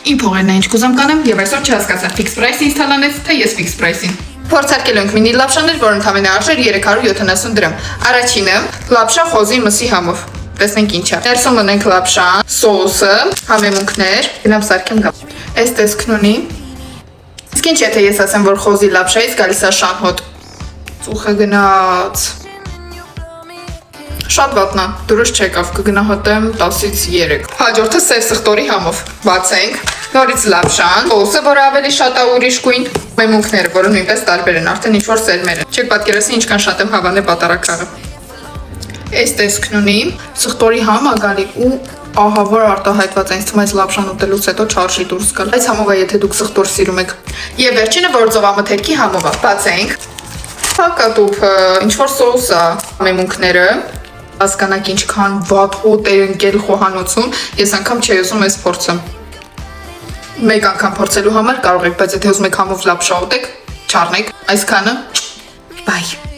Իմ փողերն են ինչ կուզեմ կանեմ եւ այսօր չհասկացա fix price-ին ստալանեց, թե ես fix price-ին։ Փորձարկել ենք մինի լապշաներ, որ ընդամենը արժեր 370 դրամ։ Առաջինը լապշա խոզի մսի համով։ Տեսնենք ինչ է։ Ներսում ունենք լապշան, սոուսը, համեմունքներ, գնամ սարքեմ գամ։ Այս տեսքն ունի։ Իսկ ինչ եթե ես ասեմ, որ խոզի լապշայից գալիս է շանհոտ։ Ծուխը գնաց։ Շատ վատնա, դուրս չեկավ, կգնահատեմ 10-ից 3։ Հաջորդը սև սխտորի համով։ Բացենք։ Նորից լապշան, սոուսը, որը ավելի շատ է ուրիշ գույն, մեմունքները, որը նույնպես տարբեր են, արդեն ինչ-որ սերմեր են։ Չեք պատկերացնի ինչքան շատ եմ հավանել պատարակարը։ Այս տեսքն ունի, սխտորի համը գալի ու ահա որ արտահայտված է, ինձ թվում է լապշան ուտելուց հետո չարժի դուրս գալ։ Այս համով է, եթե դուք սխտոր սիրում եք։ Եվ վերջինը, որ ծովամթերքի համով է։ Բացենք։ Հակատուփը, ինչ-որ սոուս է, մեմունքները հասկանաք ինչքան վատ հոտ է ընկել խոհանոցում, ես անգամ չի ուզում այս փորձը։ Մեկ անգամ փորձելու համար կարող եք, բայց եթե ուզում եք համով լապշա ուտեք, չառնեք, այսքանը, բայ։